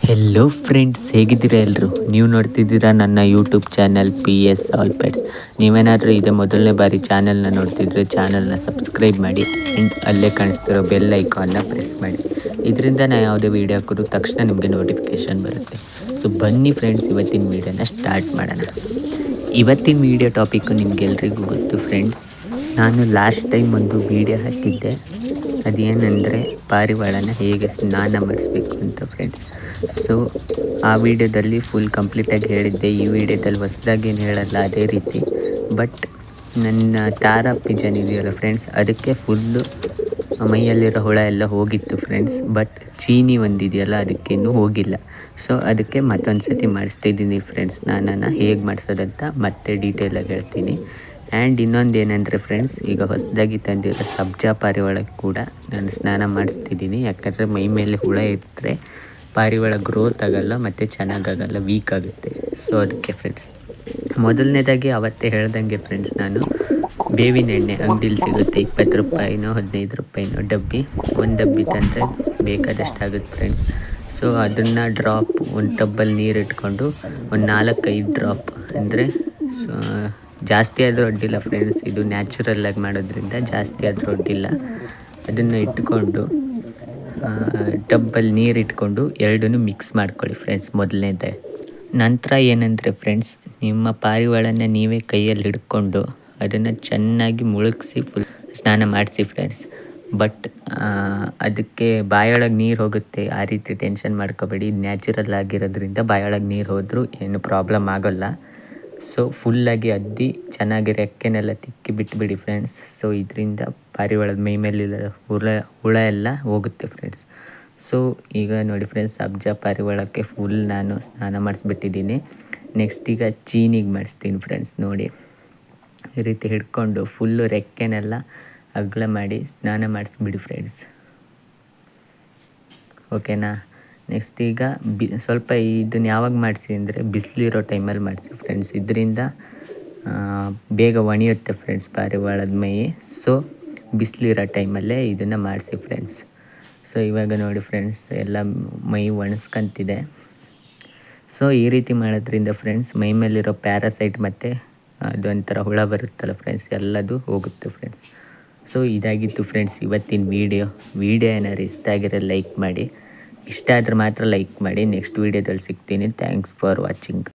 Hello friends, ಹೇಗಿದ್ದೀರಾ ಎಲ್ಲರೂ? ನೀವು ನೋಡ್ತಿದ್ದೀರಾ ನನ್ನ YouTube channel PS all pets. ನೀವೇನಾದರೂ ಇದೇ ಮೊದಲನೇ ಬಾರಿ ಚಾನಲ್ನ ನೋಡ್ತಿದ್ರೆ ಚಾನಲ್ನ ಸಬ್ಸ್ಕ್ರೈಬ್ ಮಾಡಿ ಆ್ಯಂಡ್ ಅಲ್ಲೇ ಕಾಣಿಸ್ತಿರೋ ಬೆಲ್ ಐಕಾನ್ನ ಪ್ರೆಸ್ ಮಾಡಿ. ಇದರಿಂದ ನಾನು ಯಾವುದೇ ವೀಡಿಯೋ ಹಾಕಿದ್ರು ತಕ್ಷಣ ನಿಮಗೆ ನೋಟಿಫಿಕೇಷನ್ ಬರುತ್ತೆ. ಸೊ ಬನ್ನಿ ಫ್ರೆಂಡ್ಸ್, ಇವತ್ತಿನ ವೀಡಿಯೋನ ಸ್ಟಾರ್ಟ್ ಮಾಡೋಣ. ಇವತ್ತಿನ ವೀಡಿಯೋ ಟಾಪಿಕ್ಕು ನಿಮಗೆಲ್ರಿಗೂ ಗೊತ್ತು ಫ್ರೆಂಡ್ಸ್. ನಾನು ಲಾಸ್ಟ್ ಟೈಮ್ ಒಂದು ವೀಡಿಯೋ ಹಾಕಿದ್ದೆ, ಅದೇನೆಂದರೆ ಪಾರಿವಾಳನ ಹೇಗೆ ಸ್ನಾನ ಮಾಡಿಸ್ಬೇಕು ಅಂತ ಫ್ರೆಂಡ್ಸ್. ಸೊ ಆ ವಿಡಿಯೋದಲ್ಲಿ ಫುಲ್ ಕಂಪ್ಲೀಟಾಗಿ ಹೇಳಿದ್ದೆ. ಈ ವಿಡಿಯೋದಲ್ಲಿ ಹೊಸದಾಗಿ ಏನು ಹೇಳಲ್ಲ, ಅದೇ ರೀತಿ. ಬಟ್ ನನ್ನ ತಾರಾ ಪಿಜನ್ ಇದೆಯಲ್ಲ ಫ್ರೆಂಡ್ಸ್, ಅದಕ್ಕೆ ಫುಲ್ಲು ಮೈಯಲ್ಲಿರೋ ಹುಳ ಎಲ್ಲ ಹೋಗಿತ್ತು ಫ್ರೆಂಡ್ಸ್. ಬಟ್ ಚೀನಿ ಒಂದಿದೆಯಲ್ಲ, ಅದಕ್ಕೇನು ಹೋಗಿಲ್ಲ. ಸೊ ಅದಕ್ಕೆ ಮತ್ತೊಂದು ಸತಿ ಮಾಡಿಸ್ತಿದ್ದೀನಿ ಫ್ರೆಂಡ್ಸ್. ಸ್ನಾನನ ಹೇಗೆ ಮಾಡಿಸೋದಂತ ಮತ್ತೆ ಡೀಟೇಲಾಗಿ ಹೇಳ್ತೀನಿ. ಆ್ಯಂಡ್ ಇನ್ನೊಂದು ಏನಂದರೆ ಫ್ರೆಂಡ್ಸ್, ಈಗ ಹೊಸದಾಗಿ ತಂದಿರೋ ಸಬ್ಜಾ ಪಾರಿವಾಳಕ್ಕೆ ಕೂಡ ನಾನು ಸ್ನಾನ ಮಾಡಿಸ್ತಿದ್ದೀನಿ. ಯಾಕಂದರೆ ಮೈ ಮೇಲೆ ಹುಳ ಇದ್ದರೆ ಪಾರಿವಾಳ ಗ್ರೋತ್ ಆಗೋಲ್ಲ ಮತ್ತು ಚೆನ್ನಾಗಾಗಲ್ಲ, ವೀಕ್ ಆಗುತ್ತೆ. ಸೊ ಅದಕ್ಕೆ ಫ್ರೆಂಡ್ಸ್, ಮೊದಲನೇದಾಗಿ ಅವತ್ತೇ ಹೇಳ್ದಂಗೆ ಫ್ರೆಂಡ್ಸ್, ನಾನು ಬೇವಿನ ಎಣ್ಣೆ ಅಂಗಡಿಲಿ ಸಿಗುತ್ತೆ, 20 ರೂಪಾಯಿನೋ 15 ರೂಪಾಯಿನೋ ಡಬ್ಬಿ. ಒಂದು ಡಬ್ಬಿ ತಂದರೆ ಬೇಕಾದಷ್ಟು ಆಗುತ್ತೆ ಫ್ರೆಂಡ್ಸ್. ಸೊ ಅದನ್ನು ಡ್ರಾಪ್ ಒಂದು ಟಬ್ಬಲ್ಲಿ ನೀರು ಇಟ್ಕೊಂಡು ಒಂದು 4-5 ಡ್ರಾಪ್, ಅಂದರೆ ಜಾಸ್ತಿ ಆದರೂ ಅಡ್ಡಿಲ್ಲ ಫ್ರೆಂಡ್ಸ್. ಇದು ನ್ಯಾಚುರಲ್ಲಾಗಿ ಮಾಡೋದ್ರಿಂದ ಜಾಸ್ತಿ ಆದರೂ ಅಡ್ಡಿಲ್ಲ. ಅದನ್ನು ಇಟ್ಕೊಂಡು ಟಬ್ಬಲ್ಲಿ ನೀರು ಇಟ್ಕೊಂಡು ಎರಡನ್ನೂ ಮಿಕ್ಸ್ ಮಾಡ್ಕೊಳ್ಳಿ ಫ್ರೆಂಡ್ಸ್ ಮೊದಲನೇದೇ. ನಂತರ ಏನಂದರೆ ಫ್ರೆಂಡ್ಸ್, ನಿಮ್ಮ ಪಾರಿವಾಳನ ನೀವೇ ಕೈಯಲ್ಲಿ ಹಿಡ್ಕೊಂಡು ಅದನ್ನು ಚೆನ್ನಾಗಿ ಮುಳುಗಿಸಿ ಫುಲ್ ಸ್ನಾನ ಮಾಡಿಸಿ ಫ್ರೆಂಡ್ಸ್. ಬಟ್ ಅದಕ್ಕೆ ಬಾಯೊಳಗೆ ನೀರು ಹೋಗುತ್ತೆ, ಆ ರೀತಿ ಟೆನ್ಷನ್ ಮಾಡ್ಕೋಬೇಡಿ. ನ್ಯಾಚುರಲ್ ಆಗಿರೋದ್ರಿಂದ ಬಾಯೊಳಗೆ ನೀರು ಹೋದರೂ ಏನು ಪ್ರಾಬ್ಲಮ್ ಆಗೋಲ್ಲ. ಸೊ ಫುಲ್ಲಾಗಿ ಅದ್ದಿ ಚೆನ್ನಾಗಿ ರೆಕ್ಕೆನೆಲ್ಲ ತಿಕ್ಕಿ ಬಿಟ್ಬಿಡಿ ಫ್ರೆಂಡ್ಸ್. ಸೊ ಇದರಿಂದ ಪಾರಿವಾಳದ ಮೈ ಮೇಲಿರೋ ಹುಳ ಎಲ್ಲ ಹೋಗುತ್ತೆ ಫ್ರೆಂಡ್ಸ್. ಸೊ ಈಗ ನೋಡಿ ಫ್ರೆಂಡ್ಸ್, ಸಬ್ಜಾ ಪಾರಿವಾಳಕ್ಕೆ ಫುಲ್ ನಾನು ಸ್ನಾನ ಮಾಡಿಸ್ಬಿಟ್ಟಿದ್ದೀನಿ. ನೆಕ್ಸ್ಟ್ ಈಗ ಚೀನಿಗೆ ಮಾಡಿಸ್ತೀನಿ ಫ್ರೆಂಡ್ಸ್. ನೋಡಿ, ಈ ರೀತಿ ಹಿಡ್ಕೊಂಡು ಫುಲ್ಲು ರೆಕ್ಕೆನೆಲ್ಲ ಅಗಲ ಮಾಡಿ ಸ್ನಾನ ಮಾಡಿಸ್ಬಿಡಿ ಫ್ರೆಂಡ್ಸ್, ಓಕೆನಾ? ನೆಕ್ಸ್ಟ್ ಈಗ ಸ್ವಲ್ಪ ಇದನ್ನು ಯಾವಾಗ ಮಾಡಿಸಿ ಅಂದರೆ ಬಿಸಿಲಿರೋ ಟೈಮಲ್ಲಿ ಮಾಡಿಸಿ ಫ್ರೆಂಡ್ಸ್. ಇದರಿಂದ ಬೇಗ ಒಣೆಯುತ್ತೆ ಫ್ರೆಂಡ್ಸ್ ಪಾರಿವಾಳದ ಮೈ. ಸೊ ಬಿಸಿಲಿರೋ ಟೈಮಲ್ಲೇ ಇದನ್ನು ಮಾಡಿಸಿ ಫ್ರೆಂಡ್ಸ್. ಸೊ ಇವಾಗ ನೋಡಿ ಫ್ರೆಂಡ್ಸ್, ಎಲ್ಲ ಮೈ ಒಣಸ್ಕೊಂತಿದೆ. ಸೊ ಈ ರೀತಿ ಮಾಡೋದ್ರಿಂದ ಫ್ರೆಂಡ್ಸ್, ಮೈ ಮೇಲಿರೋ ಪ್ಯಾರಾಸೈಟ್ ಮತ್ತು ಅದೊಂಥರ ಹುಳ ಬರುತ್ತಲ್ಲ ಫ್ರೆಂಡ್ಸ್, ಎಲ್ಲದು ಹೋಗುತ್ತೆ ಫ್ರೆಂಡ್ಸ್. ಸೊ ಇದಾಗಿತ್ತು ಫ್ರೆಂಡ್ಸ್ ಇವತ್ತಿನ ವೀಡಿಯೋ ಏನಾದ್ರು ಇಷ್ಟ ಆಗಿರೋ ಲೈಕ್ ಮಾಡಿ. ಇಷ್ಟ ಆದರೆ ಮಾತ್ರ ಲೈಕ್ ಮಾಡಿ. ನೆಕ್ಸ್ಟ್ ವೀಡಿಯೋದಲ್ಲಿ ಸಿಗ್ತೀನಿ. Thanks for watching.